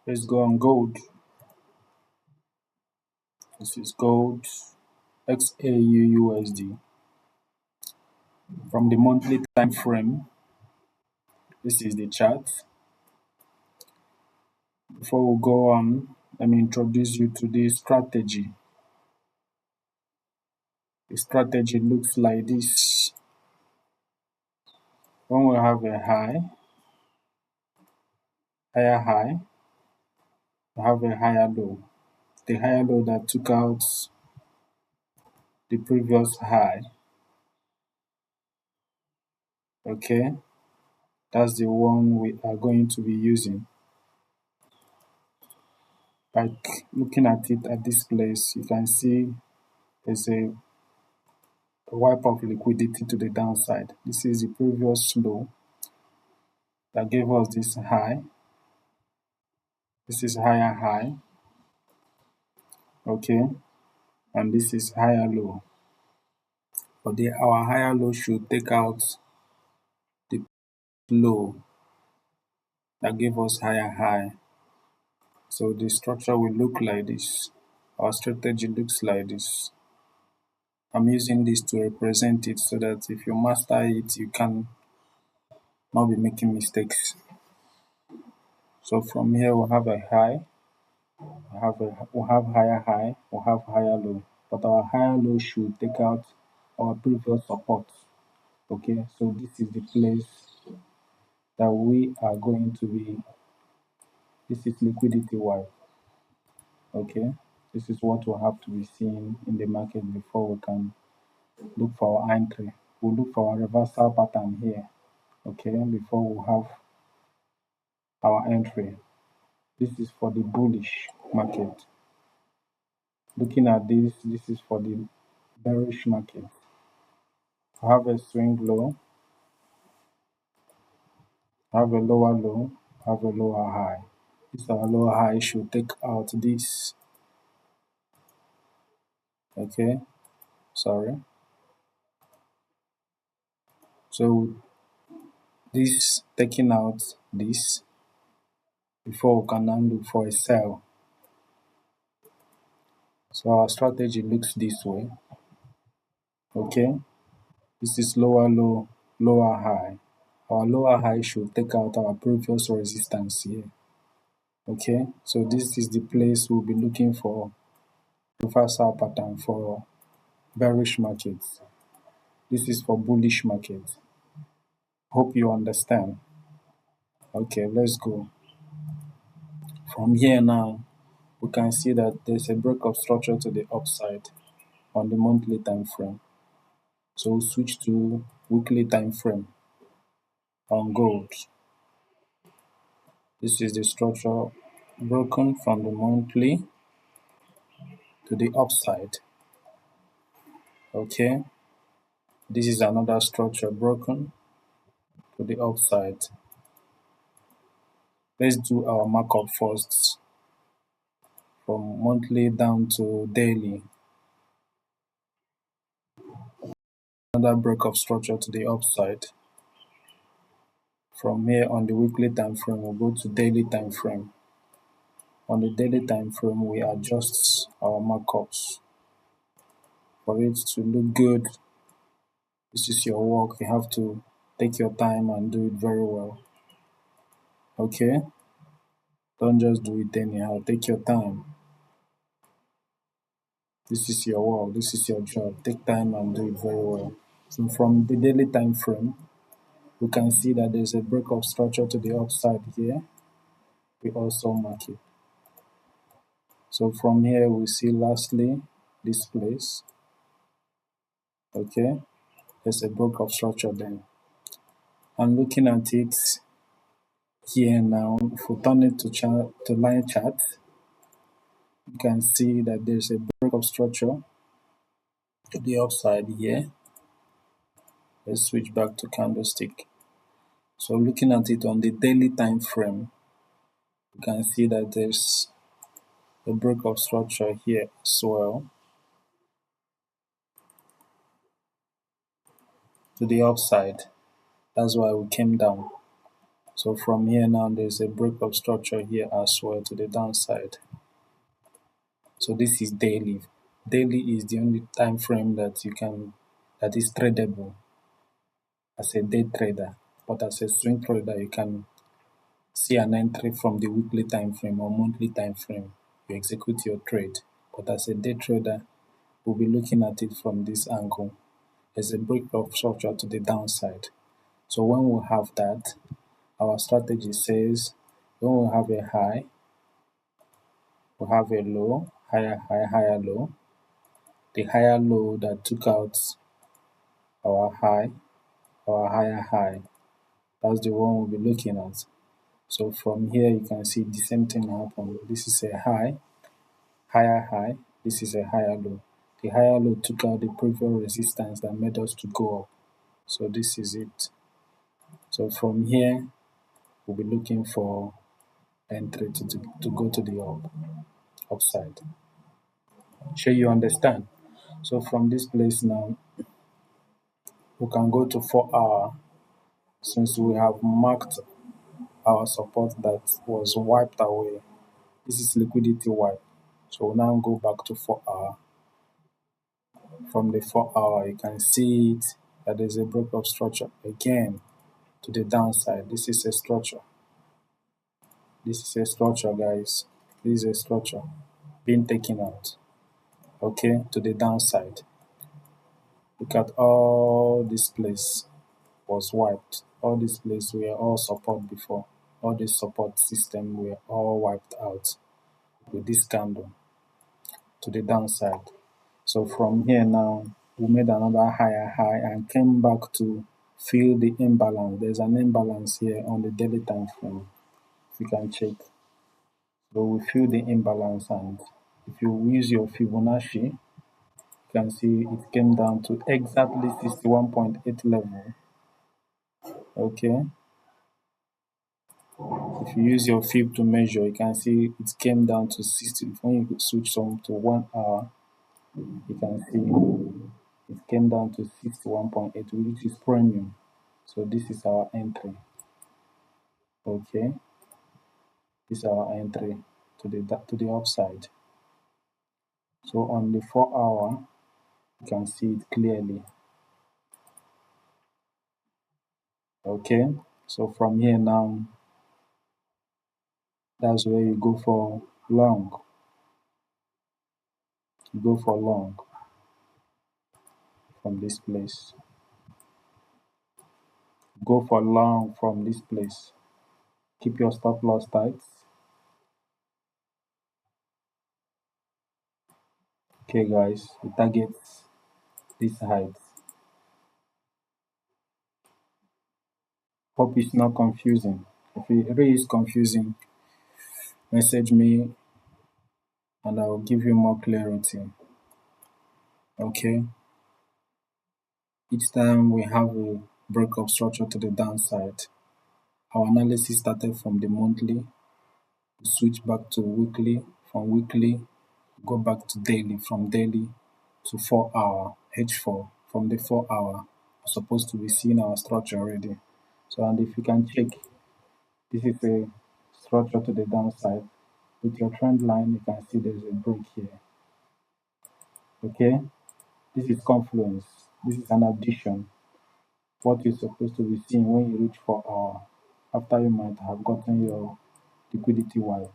Let's go on gold. This is gold XAUUSD. From the monthly time frame, this is the chart. Before we go on, let me introduce you to this strategy. The strategy looks like this. When we have a higher high, we have a higher low. The higher low that took out the previous high. Okay, that's the one we are going to be using. Like looking at it at this place, you can see there's a wipe of liquidity to the downside. This is the previous low that gave us this high. This is higher high. Okay, and this is higher low. But our higher low should take out the low that gave us higher high. So the structure will look like this. Our strategy looks like this. I'm using this to represent it so that if you master it, you can not be making mistakes. So from here we'll have a high, we'll have higher high, we'll have higher low. But our higher low should take out our previous support. Okay, so this is the place that we are going to be. This is liquidity wipe. Okay, this is what we'll have to be seeing in the market before we can look for our entry. We'll look for a reversal pattern here. Okay, before we have our entry. This is for the bullish market. Looking at this, this is for the bearish market. Have a swing low, have a lower low, have a lower high. This our lower high should take out this. Okay, sorry. So this taking out this before we can now look for a sell. So our strategy looks this way. Okay, this is lower low, lower high. Our lower high should take out our previous resistance here. Okay, so this is the place we'll be looking for reversal pattern for bearish markets. This is for bullish market. Hope you understand. Okay, let's go. From here now, we can see that there's a break of structure to the upside on the monthly time frame. So we'll switch to weekly time frame on gold. This is the structure broken from the monthly to the upside. Okay, this is another structure broken to the upside. Let's do our markup first from monthly down to daily. Another break of structure to the upside. From here on the weekly time frame, we'll go to daily time frame. On the daily time frame, we adjust our markups for it to look good. This is your work. You have to take your time and do it very well. Okay? Don't just do it anyhow. Take your time. This is your work. This is your job. Take time and do it very well. So from the daily time frame, we can see that there's a break of structure to the upside here. We also mark it. So from here, we see lastly this place. Okay, there's a break of structure there. I'm looking at it here now. If we turn it to line chart, you can see that there's a break of structure to the upside here. Let's switch back to candlestick. So looking at it on the daily time frame, you can see that there's a break of structure here as well to the upside. That's why we came down. So from here now, there's a break of structure here as well to the downside. So this is daily. Daily is the only time frame that that is tradable as a day trader. But as a swing trader, you can see an entry from the weekly time frame or monthly time frame. You execute your trade. But as a day trader, we'll be looking at it from this angle. There's a break of structure to the downside. So when we have that, our strategy says when we have a high, we have a low, higher high, higher low. The higher low that took out our high, our higher high. That's the one we'll be looking at. So from here you can see the same thing happen. This is a high, higher high. This is a higher low. The higher low took out the previous resistance that made us to go up. So this is it. So from here we'll be looking for entry to go to the upside. Sure you understand? So from this place now, we can go to 4 hour since we have marked our support that was wiped away. This is liquidity wipe. So we'll now go back to 4 hour. From the 4 hour, you can see it that there's a break of structure again to the downside. This is a structure. This is a structure, guys. This is a structure being taken out. Okay, to the downside. Look at all this place was wiped. All this place were all support before. All this support system were all wiped out with this candle to the downside. So from here now, we made another higher high and came back to fill the imbalance. There's an imbalance here on the daily time frame. If you can check. So we fill the imbalance, and if you use your Fibonacci, you can see it came down to exactly 61.8 level. Okay. If you use your fib to measure, you can see it came down to 60. When you switch some to 1 hour, you can see it came down to 61.8, which is premium. So this is our entry. Okay, this is our entry to the upside. So on the 4 hour, you can see it clearly. Okay, so from here now, that's where you go for long. You go for long from this place. Go for long from this place. Keep your stop loss tight. Okay, guys, we target this height. Hope it's not confusing. If it really is confusing, message me and I will give you more clarity. Okay. Each time we have a break of structure to the downside, our analysis started from the monthly, we switch back to weekly, from weekly, go back to daily, from daily to 4 hour, H4. From the 4 hour, we're supposed to be seeing our structure already. So, and if you can check, this is a structure to the downside. With your trend line, you can see there's a break here. Okay, this is confluence. This is an addition. What you're supposed to be seeing when you reach 4 hour, after you might have gotten your liquidity wipe.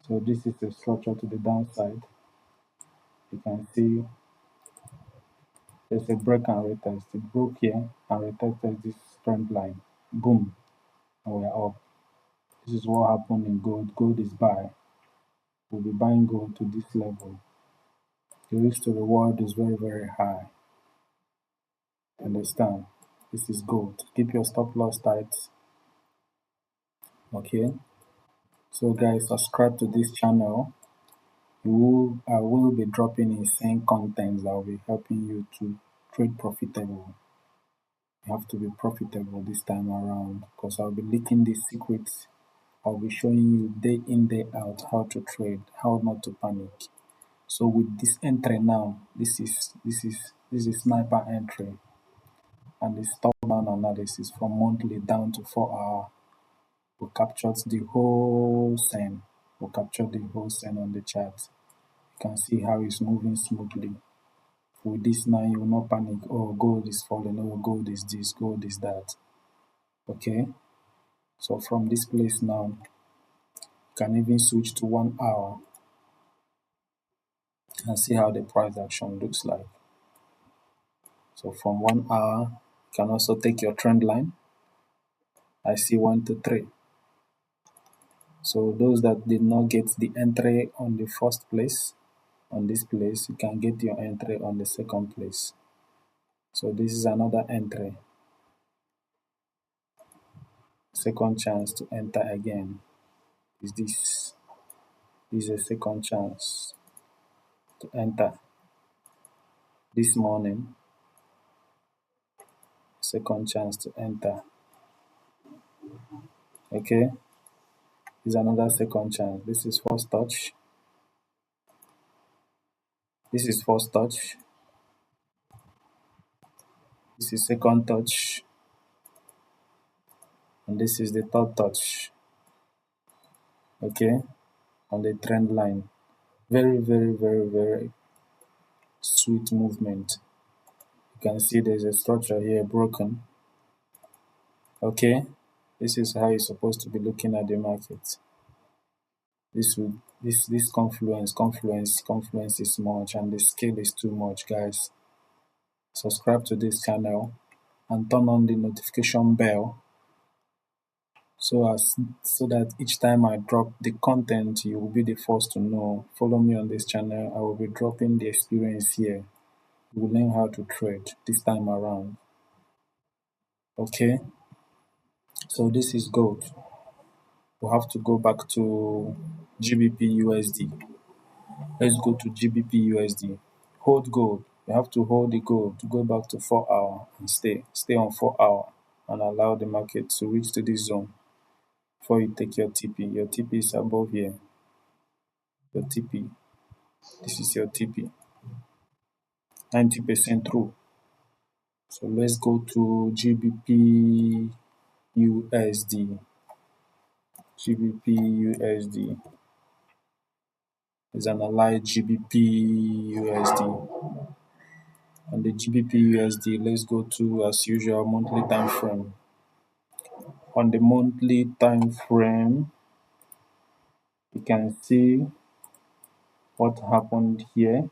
So this is a structure to the downside. You can see there's a break and retest. It broke here and retested this trend line. Boom, and we're up. This is what happened in gold. Gold is buy. We'll be buying gold to this level. The risk to reward is very, very high. Understand? This is gold. Keep your stop loss tight. Okay. So guys, subscribe to this channel. I will be dropping insane content that will be helping you to trade profitable. You have to be profitable this time around because I'll be leaking the secrets. I'll be showing you day in, day out how to trade, how not to panic. So with this entry now, this is sniper entry and the stop down analysis from monthly down to 4 hour. We captured the whole scene. We captured the whole scene on the chart. You can see how it's moving smoothly. With this now, you will not panic. Oh, gold is falling. Oh, gold is this. Gold is that. Okay. So from this place now, you can even switch to 1 hour and see how the price action looks like. So from 1 hour, you can also take your trend line. I see 1 to 3. So those that did not get the entry on the first place, on this place, you can get your entry on the second place. So this is another entry. Second chance to enter again is this. This is a second chance to enter. This morning, second chance to enter. Okay, this is another second chance. This is first touch. This is first touch. This is second touch. And this is the third touch. Okay, on the trend line. Very, very, very, very sweet movement. You can see there's a structure here broken. Okay, this is how you're supposed to be looking at the market. This confluence is much, and the scale is too much, guys. Subscribe to this channel and turn on the notification bell so that each time I drop the content, you will be the first to know. Follow me on this channel. I will be dropping the experience here. You will learn how to trade this time around. Okay, so this is gold. We have to go back to GBP USD. Let's go to GBP USD. Hold gold. You have to hold the gold to go back to 4 hour and stay on 4 hour and allow the market to reach to this zone before you take your TP. Your TP is above here. Your TP. This is your TP. 90% through. So let's go to GBP USD. GBP USD. Let's analyze GBP USD. On the GBP USD, let's go to, as usual, monthly time frame. On the monthly time frame, you can see what happened here,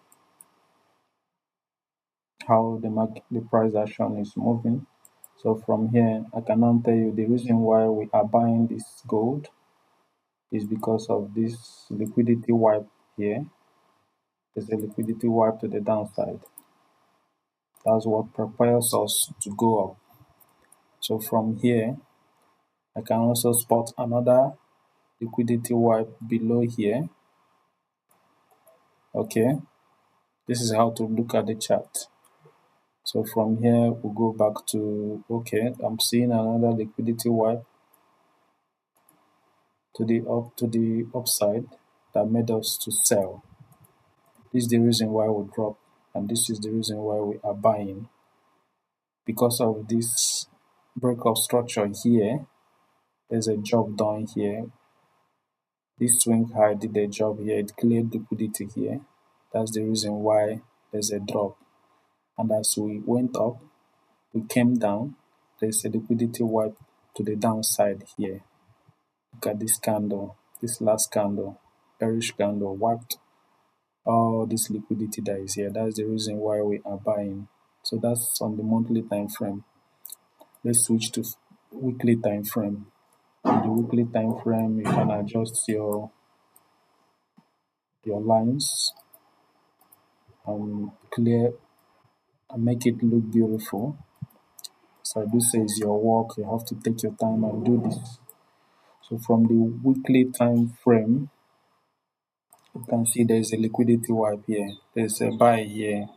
how the price action is moving. So from here, I can now tell you the reason why we are buying this gold is because of this liquidity wipe here. There's a liquidity wipe to the downside. That's what propels us to go up. So from here, I can also spot another liquidity wipe below here. Okay, this is how to look at the chart. So from here we'll go back to, okay, I'm seeing another liquidity wipe to the upside that made us to sell. This is the reason why we drop, and this is the reason why we are buying. Because of this breakup structure here, there's a job done here. This swing high did a job here, it cleared liquidity here. That's the reason why there's a drop. And as we went up, we came down, there's a liquidity wipe to the downside here. Look at this candle, this last candle, bearish candle, wiped all this liquidity that is here. That's the reason why we are buying. So that's on the monthly time frame. Let's switch to weekly time frame. On the weekly time frame, you can adjust your lines and clear and make it look beautiful. So I do say it's your work, you have to take your time and do this. So from the weekly time frame, you can see there's a liquidity wipe here, there's a buy here,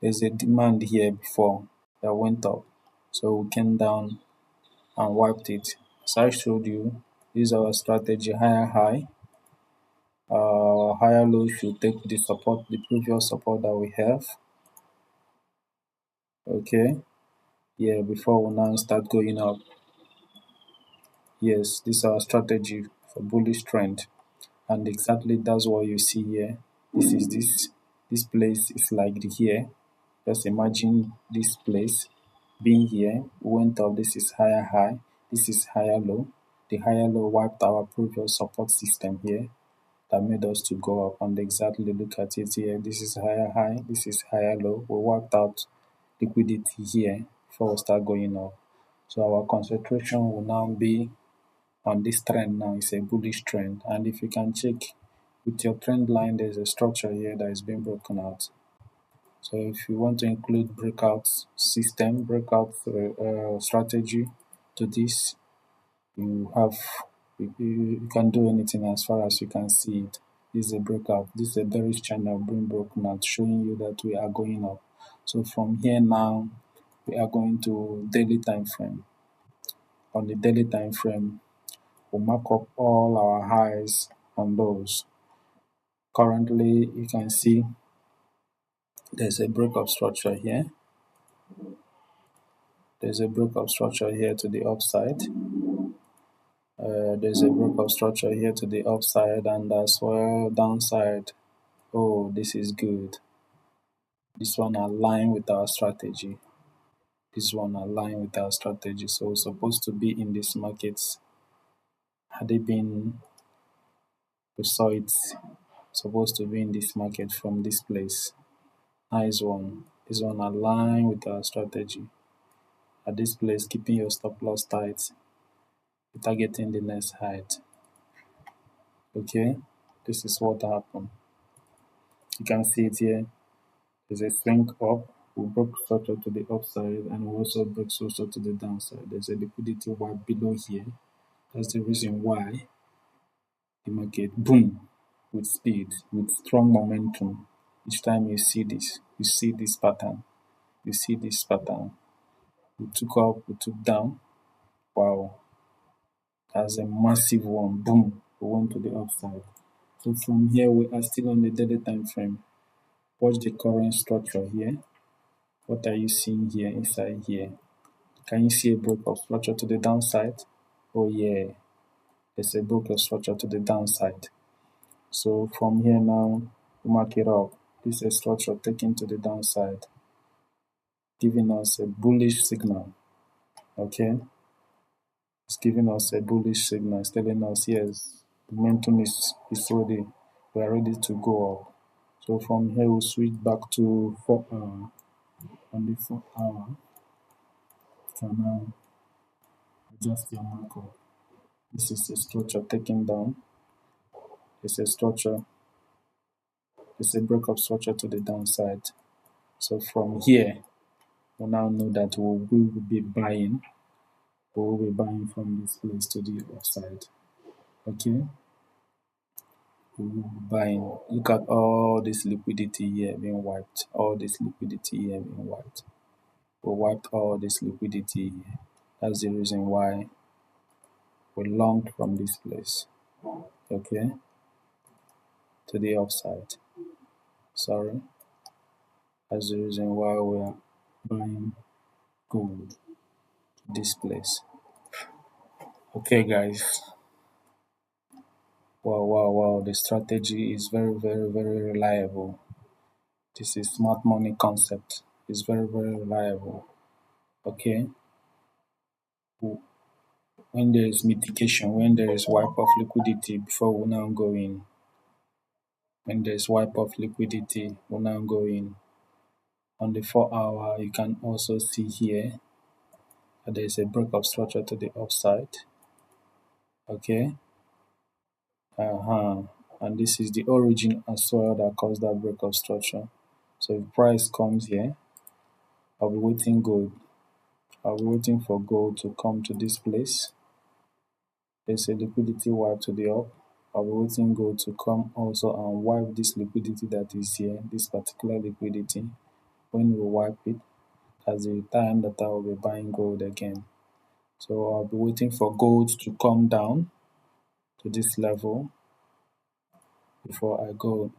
there's a demand here before that went up. So we came down and wiped it. As I showed you, this is our strategy: higher high, higher low should take the previous support that we have. Okay, yeah, before we now start going up. Yes, this is our strategy for bullish trend, and exactly that's what you see here. This place is like the here. Just imagine this place being here. We went up. This is higher high. This is higher low. The higher low wiped our previous support system here that made us to go up. And exactly look at it here. This is higher high. This is higher low. We wiped out liquidity here before we start going up. So our concentration will now be on this trend now. It's a bullish trend. And if you can check with your trend line, there's a structure here that is being broken out. So if you want to include breakout system, breakout strategy to this, you have you can do anything as far as you can see it. This is a breakout. This is a bearish channel being broken out, showing you that we are going up. So from here now, we are going to daily time frame. On the daily time frame, we'll mark up all our highs and lows. Currently, you can see there's a breakup structure here. There's a breakup structure here to the upside. There's a breakup structure here to the upside and as well downside. Oh, this is good. This one align with our strategy. This one align with our strategy. So we're supposed to be in these markets. Had it been, we saw it supposed to be in this market from this place. Nice one. This one align with our strategy. At this place, keeping your stop loss tight, targeting the next height. Okay, this is what happened. You can see it here. There's a swing up. We broke structure to the upside and we also broke structure to the downside. There's a liquidity wipe below here. That's the reason why the market boom with speed, with strong momentum. Each time you see this pattern. You see this pattern. We took up, we took down. Wow, that's a massive one. Boom, we went to the upside. So from here, we are still on the daily time frame. Watch the current structure here. What are you seeing here inside here? Can you see a breakup structure to the downside? Oh yeah, there's a breakup structure to the downside. So from here now, we mark it up. This is a structure taken to the downside, giving us a bullish signal. Okay, it's giving us a bullish signal. It's telling us yes, momentum is ready. We are ready to go up. So from here, we'll switch back to 4 hour. On the 4 hour, you can now adjust your markup. This is a structure taken down. It's a structure, it's a breakup structure to the downside. So from here, we now know that we will be buying. We will be buying from this place to the upside. Okay, we will be buying. Look at all this liquidity here being wiped. All this liquidity here being wiped. We wiped all this liquidity here. That's the reason why we longed from this place. Okay, to the upside. Sorry. That's the reason why we are buying gold this place. Okay, guys. Wow. The strategy is very reliable. This is smart money concept. It's very reliable. Okay. When there is mitigation, when there is wipe of liquidity before we now go in. When there is wipe of liquidity, we now go in. On the 4 hour, you can also see here that there is a breakup structure to the upside. Okay. And this is the origin as well that caused that breakup structure. So if price comes here, I'll be waiting gold. I'll be waiting for gold to come to this place. There's a liquidity wipe to the up. I'll be waiting gold to come also and wipe this liquidity that is here, this particular liquidity. When we wipe it, that's the time that I will be buying gold again. So I'll be waiting for gold to come down to this level before I go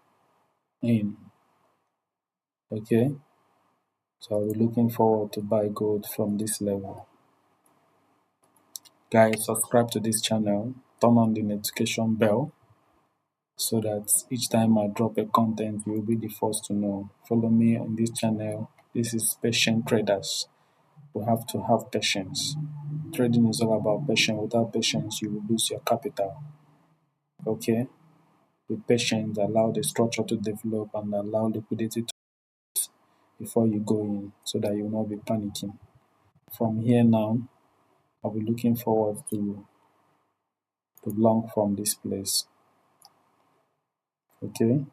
in. Okay. So I'll be looking forward to buy gold from this level. Guys, subscribe to this channel, turn on the notification bell so that each time I drop a content, you will be the first to know. Follow me on this channel. This is Patient Traders. We have to have patience. Trading is all about patience. Without patience, you will lose your capital. Okay? With patience, allow the structure to develop and allow liquidity to before you go in so that you will not be panicking. From here now, I'll be looking forward to long from this place. Okay?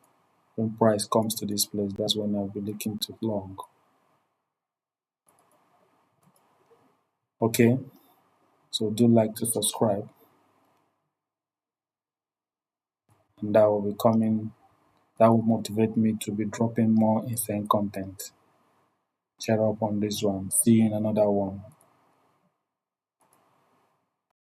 When price comes to this place, that's when I'll be looking to long. Okay? So do like to subscribe, and that will be coming. That will motivate me to be dropping more insane content. Share up on this one. See you in another one.